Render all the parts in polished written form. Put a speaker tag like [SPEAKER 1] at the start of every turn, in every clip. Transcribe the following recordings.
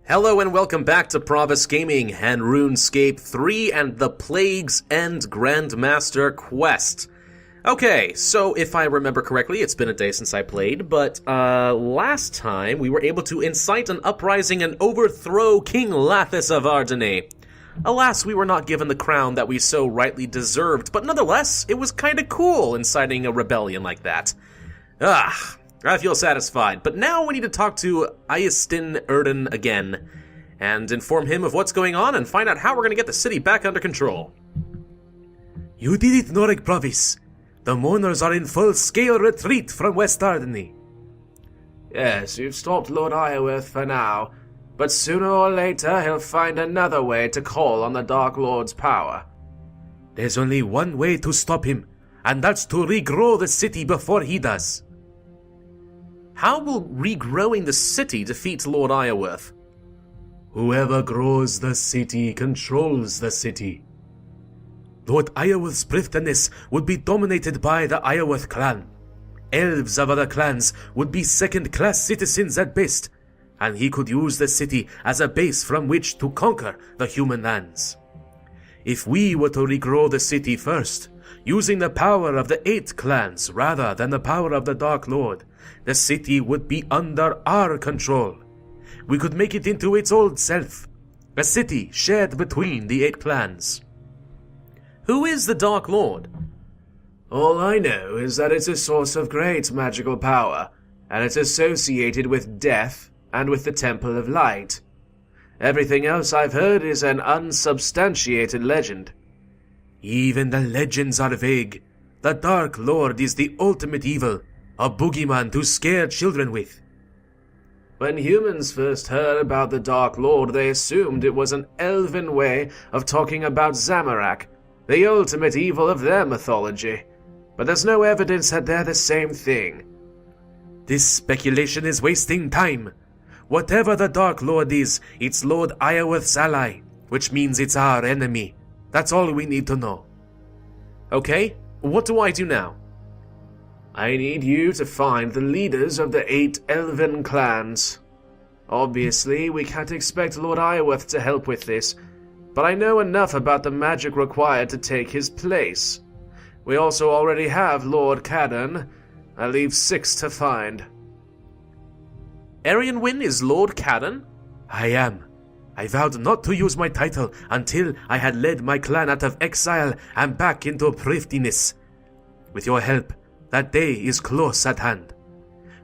[SPEAKER 1] Hello and welcome back to Pravus Gaming and Runescape 3 and the Plague's End Grandmaster Quest. Okay, so if I remember correctly, it's been a day since I played, but last time we were able to incite an uprising and overthrow King Lathis of Ardenne. Alas, we were not given the crown that we so rightly deserved, but nonetheless, it was kinda cool inciting a rebellion like that. I feel satisfied, but now we need to talk to Ayestin Erden again, and inform him of what's going on and find out how we're gonna get the city back under control.
[SPEAKER 2] You did it, Norik Pravus. The mourners are in full-scale retreat from West Ardenne.
[SPEAKER 3] Yes, you've stopped Lord Iorwerth for now, but sooner or later he'll find another way to call on the Dark Lord's power.
[SPEAKER 2] There's only one way to stop him, and that's to regrow the city before he does.
[SPEAKER 1] How will regrowing the city defeat Lord Iorwerth?
[SPEAKER 2] Whoever grows the city controls the city. Lord Iorwerth's prettiest would be dominated by the Iorwerth clan. Elves of other clans would be second-class citizens at best, and he could use the city as a base from which to conquer the human lands. If we were to regrow the city first, using the power of the 8 clans rather than the power of the Dark Lord, the city would be under our control. We could make it into its old self, a city shared between the 8 clans.
[SPEAKER 1] Who is the Dark Lord?
[SPEAKER 3] All I know is that it's a source of great magical power, and it's associated with death and with the Temple of Light. Everything else I've heard is an unsubstantiated legend.
[SPEAKER 2] Even the legends are vague. The Dark Lord is the ultimate evil, a boogeyman to scare children with.
[SPEAKER 3] When humans first heard about the Dark Lord, they assumed it was an elven way of talking about Zamorak, the ultimate evil of their mythology. But there's no evidence that they're the same thing.
[SPEAKER 2] This speculation is wasting time. Whatever the Dark Lord is, it's Lord Iorwerth's ally, which means it's our enemy. That's all we need to know.
[SPEAKER 1] Okay, what do I do now?
[SPEAKER 3] I need you to find the leaders of the 8 elven clans. Obviously, we can't expect Lord Iorwerth to help with this, but I know enough about the magic required to take his place. We also already have Lord Cadden. I leave 6 to find.
[SPEAKER 1] Arianwyn is Lord Cadden?
[SPEAKER 2] I am. I vowed not to use my title until I had led my clan out of exile and back into thriftiness. With your help, that day is close at hand.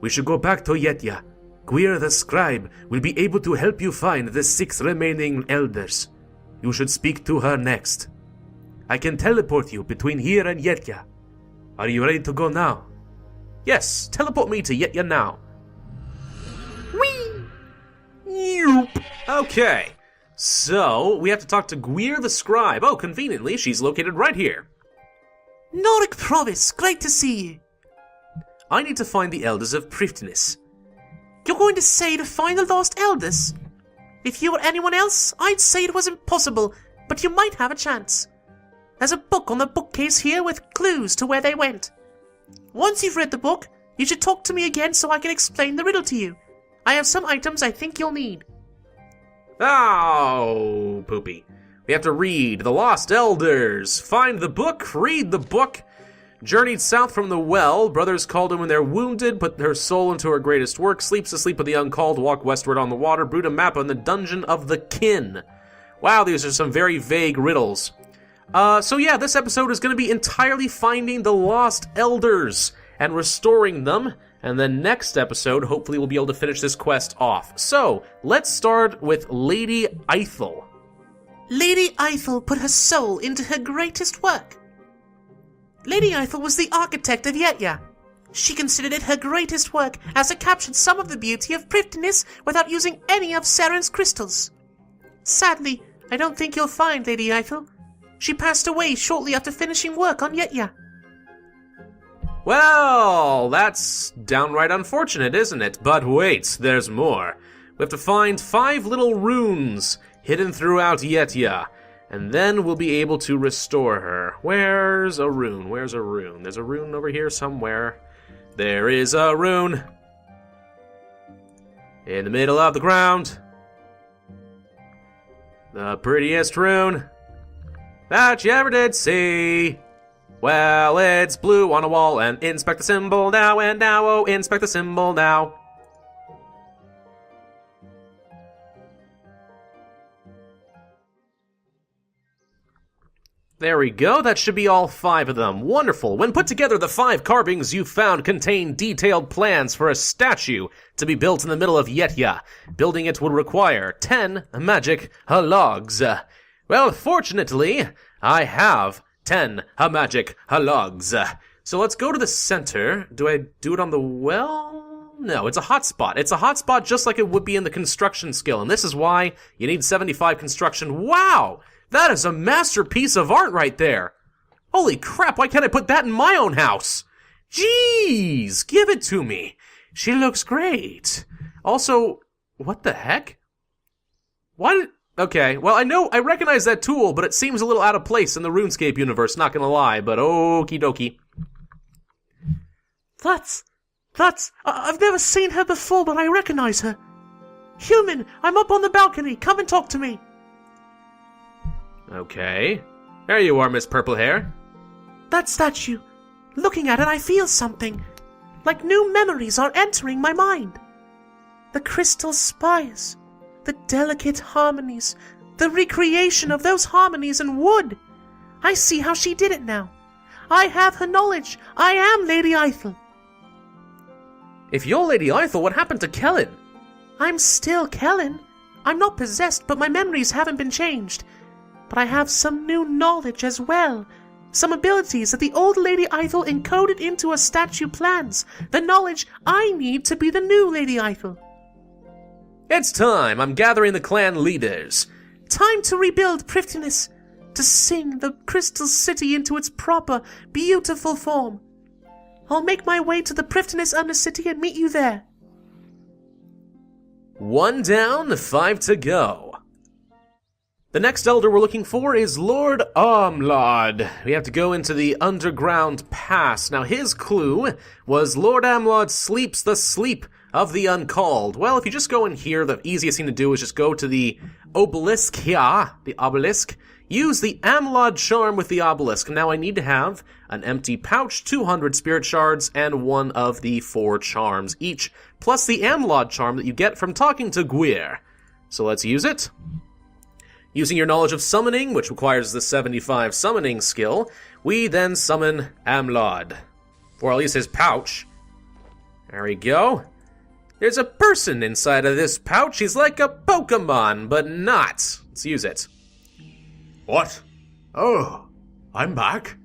[SPEAKER 2] We should go back to Yetya. Gwir the scribe will be able to help you find the 6 remaining elders. You should speak to her next. I can teleport you between here and Yetya. Are you ready to go now?
[SPEAKER 1] Yes, teleport me to Yetya now. Whee! Yoop! Okay, so we have to talk to Gwir the scribe. Oh, conveniently, she's located right here.
[SPEAKER 4] Norik Pravus, great to see you.
[SPEAKER 1] I need to find the elders of Prettiest.
[SPEAKER 4] You're going to say to find the lost elders? If you were anyone else, I'd say it was impossible, but you might have a chance. There's a book on the bookcase here with clues to where they went. Once you've read the book, you should talk to me again so I can explain the riddle to you. I have some items I think you'll need.
[SPEAKER 1] Oh, poopy. We have to read The Lost Elders. Find the book, read the book. Journeyed south from the well, brothers called her when they're wounded, put her soul into her greatest work, sleeps the sleep of the uncalled, walk westward on the water, brewed a map on the dungeon of the kin. Wow, these are some very vague riddles. So yeah, this episode is going to be entirely finding the Lost Elders and restoring them, and then next episode, hopefully we'll be able to finish this quest off. So, let's start with Lady Ithel.
[SPEAKER 4] Lady Ithel put her soul into her greatest work. Lady Ithel was the architect of Yetya. She considered it her greatest work as it captured some of the beauty of prettiness without using any of Saren's crystals. Sadly, I don't think you'll find Lady Ithel. She passed away shortly after finishing work on Yetya.
[SPEAKER 1] Well, that's downright unfortunate, isn't it? But wait, there's more. We have to find 5 little runes hidden throughout Yetya, and then we'll be able to restore her. Where's a rune? Where's a rune? There's a rune over here somewhere. There is a rune. In the middle of the ground. The prettiest rune that you ever did see. Well, it's blue on a wall, and inspect the symbol now, and now, oh, inspect the symbol now. There we go, that should be all 5 of them. Wonderful. When put together, the 5 carvings you found contain detailed plans for a statue to be built in the middle of Yetya. Building it would require 10 magic logs. Well, fortunately, I have 10 magic logs. So let's go to the center. Do I do it on the well? No, it's a hotspot. It's a hotspot just like it would be in the construction skill, and this is why you need 75 construction. Wow! That is a masterpiece of art right there. Holy crap, why can't I put that in my own house? Jeez, give it to me. She looks great. Also, what the heck? Okay, well, I recognize that tool, but it seems a little out of place in the Runescape universe, not gonna lie, but okie dokie.
[SPEAKER 4] I've never seen her before, but I recognize her. Human, I'm up on the balcony. Come and talk to me.
[SPEAKER 1] Okay. There you are, Miss Purple Hair.
[SPEAKER 4] That statue. Looking at it, I feel something. Like new memories are entering my mind. The crystal spires, the delicate harmonies, the recreation of those harmonies in wood. I see how she did it now. I have her knowledge. I am Lady Ithel.
[SPEAKER 1] If you're Lady Ithel, what happened to Kellen?
[SPEAKER 4] I'm still Kellen. I'm not possessed, but my memories haven't been changed. But I have some new knowledge as well. Some abilities that the old Lady Ithel encoded into her statue plans. The knowledge I need to be the new Lady Ithel.
[SPEAKER 1] It's time. I'm gathering the clan leaders.
[SPEAKER 4] Time to rebuild Prettiest. To sing the Crystal City into its proper, beautiful form. I'll make my way to the Prettiest Undercity and meet you there.
[SPEAKER 1] 1 down, 5 to go. The next elder we're looking for is Lord Amlod. We have to go into the underground pass. Now, his clue was Lord Amlod sleeps the sleep of the uncalled. Well, if you just go in here, the easiest thing to do is just go to the obelisk here, the obelisk. Use the Amlod charm with the obelisk. Now, I need to have an empty pouch, 200 spirit shards, and 1 of the 4 charms each, plus the Amlod charm that you get from talking to Gwir. So let's use it. Using your knowledge of summoning, which requires the 75 summoning skill, we then summon Amlod. Or at least his pouch. There we go. There's a person inside of this pouch. He's like a Pokemon, but not. Let's use it.
[SPEAKER 2] What? Oh, I'm back.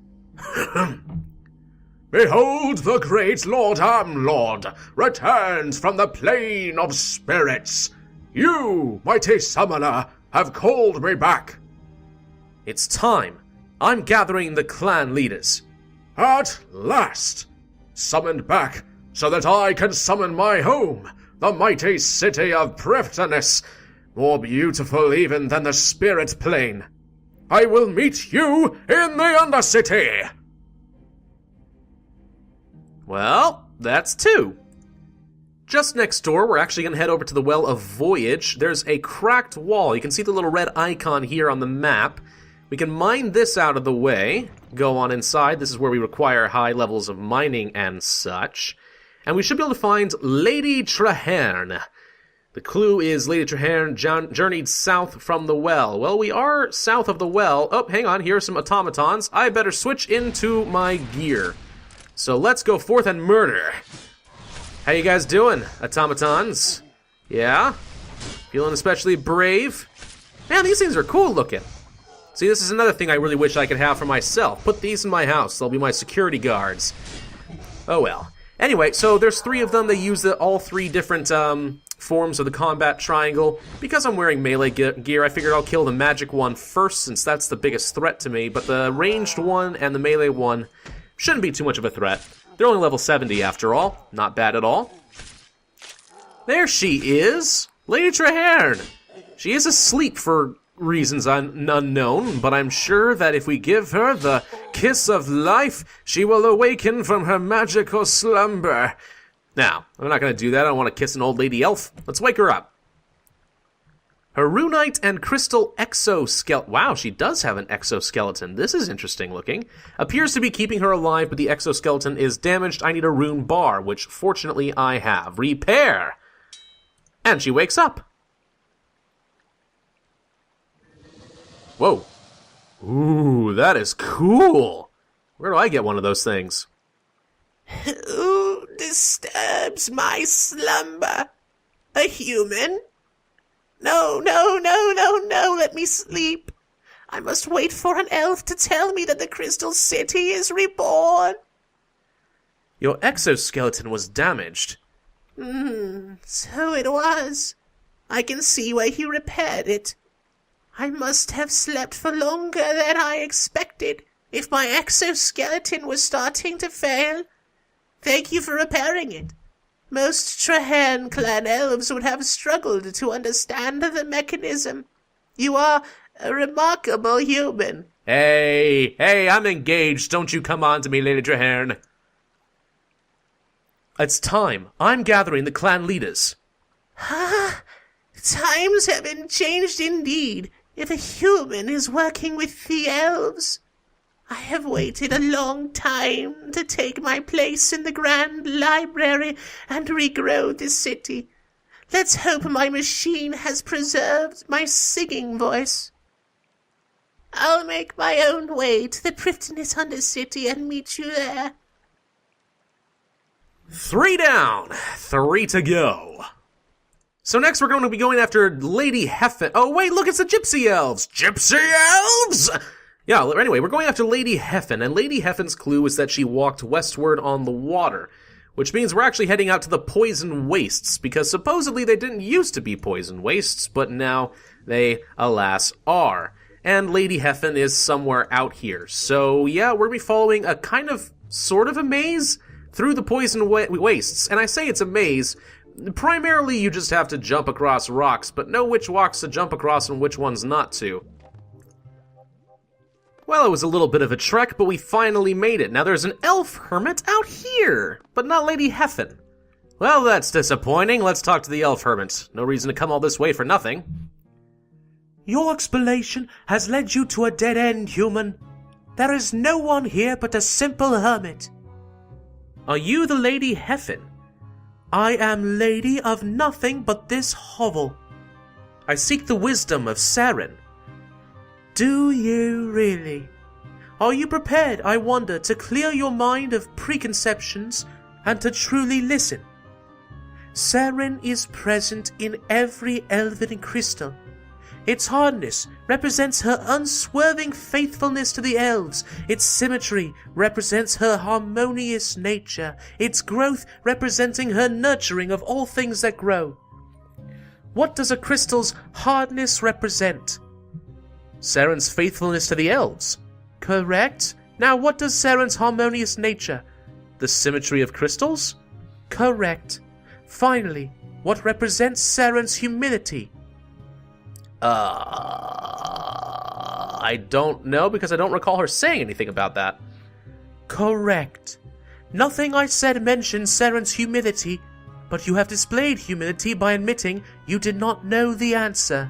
[SPEAKER 2] Behold, the great Lord Amlod returns from the plane of spirits. You, mighty summoner, have called me back.
[SPEAKER 1] It's time. I'm gathering the clan leaders.
[SPEAKER 2] At last! Summoned back so that I can summon my home, the mighty city of Prettiest, more beautiful even than the spirit plane. I will meet you in the Undercity!
[SPEAKER 1] Well, that's 2. Just next door, we're actually going to head over to the Well of Voyage. There's a cracked wall. You can see the little red icon here on the map. We can mine this out of the way, go on inside. This is where we require high levels of mining and such. And we should be able to find Lady Traherne. The clue is Lady Traherne journeyed south from the well. Well, we are south of the well. Oh, hang on, here are some automatons. I better switch into my gear. So let's go forth and murder. How you guys doing, automatons? Yeah? Feeling especially brave? Man, these things are cool looking. See, this is another thing I really wish I could have for myself. Put these in my house. They'll be my security guards. Oh well. Anyway, so there's 3 of them. They use all 3 different forms of the combat triangle. Because I'm wearing melee gear, I figured I'll kill the magic one first, since that's the biggest threat to me. But the ranged one and the melee one shouldn't be too much of a threat. They're only level 70 after all. Not bad at all. There she is! Lady Traherne! She is asleep for reasons unknown, but I'm sure that if we give her the kiss of life, she will awaken from her magical slumber. Now, I'm not going to do that. I don't want to kiss an old lady elf. Let's wake her up. Her runite and crystal exoskeleton. Wow, she does have an exoskeleton. This is interesting looking. Appears to be keeping her alive, but the exoskeleton is damaged. I need a rune bar, which fortunately I have. Repair! And she wakes up. Whoa. Ooh, that is cool. Where do I get one of those things?
[SPEAKER 4] Who disturbs my slumber? A human? No, let me sleep. I must wait for an elf to tell me that the Crystal City is reborn.
[SPEAKER 1] Your exoskeleton was damaged.
[SPEAKER 4] So it was. I can see where he repaired it. I must have slept for longer than I expected, if my exoskeleton was starting to fail. Thank you for repairing it. Most Trahan clan elves would have struggled to understand the mechanism. You are a remarkable human.
[SPEAKER 1] Hey, I'm engaged. Don't you come on to me, Lady Trahan. It's time. I'm gathering the clan leaders.
[SPEAKER 4] Times have been changed indeed, if a human is working with the elves. I have waited a long time to take my place in the Grand Library and regrow the city. Let's hope my machine has preserved my singing voice. I'll make my own way to the prettiest Undercity and meet you there.
[SPEAKER 1] 3 down, 3 to go. So next we're going to be going after Lady Heffen. Oh wait, look, it's the Gypsy Elves! Gypsy Elves! Yeah, anyway, we're going after Lady Heffen, and Lady Heffen's clue is that she walked westward on the water, which means we're actually heading out to the Poison Wastes, because supposedly they didn't used to be Poison Wastes, but now they, alas, are. And Lady Heffen is somewhere out here. So yeah, we're going to be following a kind of, sort of a maze through the Poison Wastes, and I say it's a maze. Primarily you just have to jump across rocks, but know which rocks to jump across and which ones not to. Well, it was a little bit of a trek, but we finally made it. Now there's an elf hermit out here, but not Lady Heffen. Well, that's disappointing. Let's talk to the elf hermit. No reason to come all this way for nothing.
[SPEAKER 2] Your explanation has led you to a dead end, human. There is no one here but a simple hermit.
[SPEAKER 1] Are you the Lady Heffen?
[SPEAKER 2] I am lady of nothing but this hovel.
[SPEAKER 1] I seek the wisdom of Saren.
[SPEAKER 2] Do you really? Are you prepared, I wonder, to clear your mind of preconceptions and to truly listen? Saren is present in every elven crystal. Its hardness represents her unswerving faithfulness to the elves. Its symmetry represents her harmonious nature. Its growth representing her nurturing of all things that grow. What does a crystal's hardness represent?
[SPEAKER 1] Saren's faithfulness to the elves.
[SPEAKER 2] Correct. Now what does Saren's harmonious nature?
[SPEAKER 1] The symmetry of crystals?
[SPEAKER 2] Correct. Finally, what represents Saren's humility?
[SPEAKER 1] I don't know, because I don't recall her saying anything about that.
[SPEAKER 2] Correct. Nothing I said mentioned Saren's humility, but you have displayed humility by admitting you did not know the answer.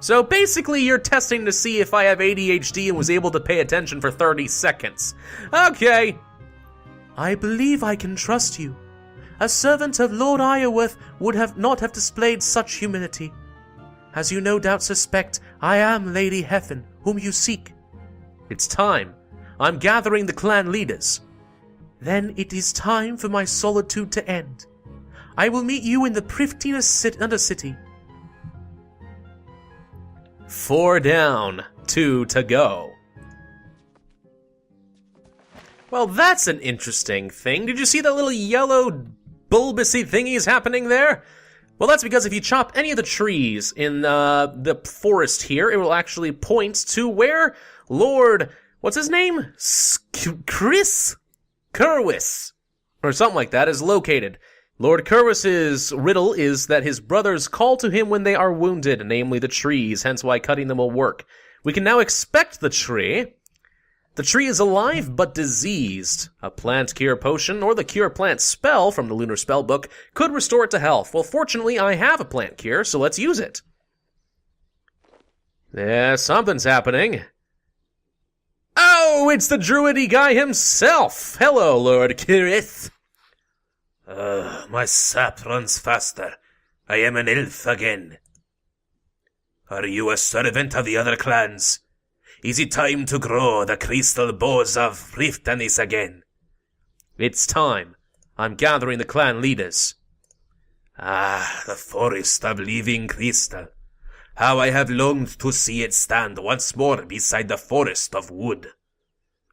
[SPEAKER 1] So basically you're testing to see if I have ADHD and was able to pay attention for 30 seconds. Okay.
[SPEAKER 2] I believe I can trust you. A servant of Lord Iorwerth would not have displayed such humility. As you no doubt suspect, I am Lady Heffen, whom you seek.
[SPEAKER 1] It's time. I'm gathering the clan leaders.
[SPEAKER 2] Then it is time for my solitude to end. I will meet you in the prettiest Undercity.
[SPEAKER 1] 4 down, 2 to go. Well, that's an interesting thing. Did you see that little yellow bulbousy thingies happening there? Well, that's because if you chop any of the trees in the forest here, it will actually point to where Lord, what's his name? Chris Kerwis, or something like that, is located. Lord Kerwis's riddle is that his brothers call to him when they are wounded, namely the trees, hence why cutting them will work. We can now expect the tree. The tree is alive but diseased. A plant cure potion or the cure plant spell from the Lunar Spellbook could restore it to health. Well, fortunately, I have a plant cure, so let's use it. Yeah, something's happening. Oh, it's the druidy guy himself! Hello, Lord Kirith.
[SPEAKER 2] My sap runs faster. I am an elf again. Are you a servant of the other clans? Is it time to grow the crystal bows of Priftanis again?
[SPEAKER 1] It's time. I'm gathering the clan leaders.
[SPEAKER 2] Ah, the forest of living crystal. How I have longed to see it stand once more beside the forest of wood.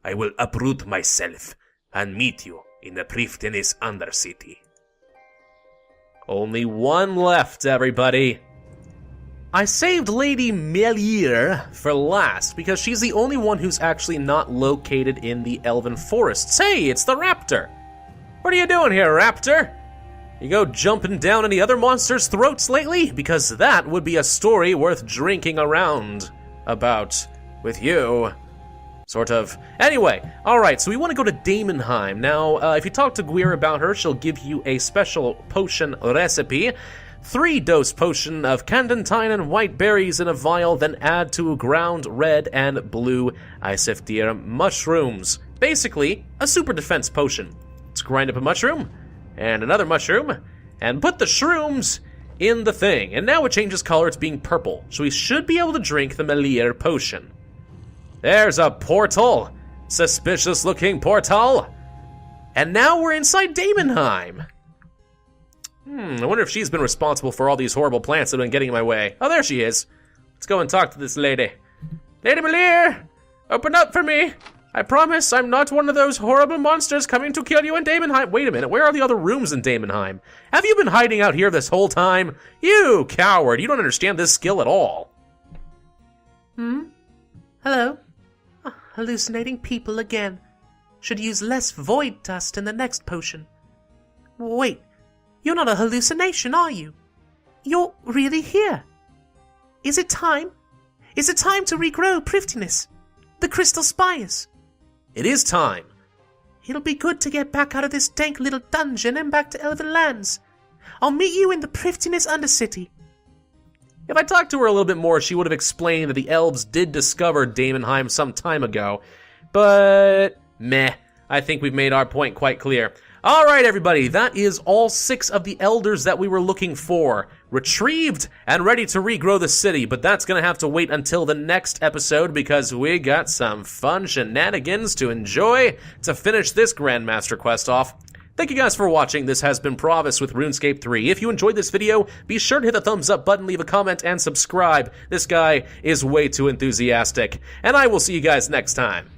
[SPEAKER 2] I will uproot myself and meet you in the Priftanis Undercity.
[SPEAKER 1] Only one left, everybody. I saved Lady Melier for last because she's the only one who's actually not located in the Elven Forests. Hey, it's the Raptor. What are you doing here, Raptor? You go jumping down any other monsters' throats lately? Because that would be a story worth drinking around about with you. Sort of. Anyway, alright, so we want to go to Daemonheim. Now, if you talk to Gwir about her, she'll give you a special potion recipe. 3-dose potion of candentine and white berries in a vial, then add to ground red and blue Isifdir mushrooms. Basically, a super defense potion. Let's grind up a mushroom, and another mushroom, and put the shrooms in the thing. And now it changes color, it's being purple. So we should be able to drink the Melier potion. There's a portal! Suspicious looking portal! And now we're inside Daemonheim. I wonder if she's been responsible for all these horrible plants that have been getting in my way. Oh, there she is. Let's go and talk to this lady. Lady Melier! Open up for me! I promise I'm not one of those horrible monsters coming to kill you in Daemonheim. Wait a minute, where are the other rooms in Daemonheim? Have you been hiding out here this whole time? You coward, you don't understand this skill at all.
[SPEAKER 4] Hello? Hallucinating people again. Should use less void dust in the next potion. Wait, you're not a hallucination, are you? You're really here. Is it time? Is it time to regrow Priftanis? The crystal spires?
[SPEAKER 1] It is time.
[SPEAKER 4] It'll be good to get back out of this dank little dungeon and back to Elven lands. I'll meet you in the Priftanis Undercity.
[SPEAKER 1] If I talked to her a little bit more, she would have explained that the elves did discover Daemonheim some time ago. But, meh, I think we've made our point quite clear. Alright everybody, that is all 6 of the elders that we were looking for. Retrieved and ready to regrow the city, but that's gonna have to wait until the next episode because we got some fun shenanigans to enjoy to finish this Grandmaster quest off. Thank you guys for watching. This has been Pravus with Runescape 3. If you enjoyed this video, be sure to hit the thumbs up button, leave a comment, and subscribe. This guy is way too enthusiastic. And I will see you guys next time.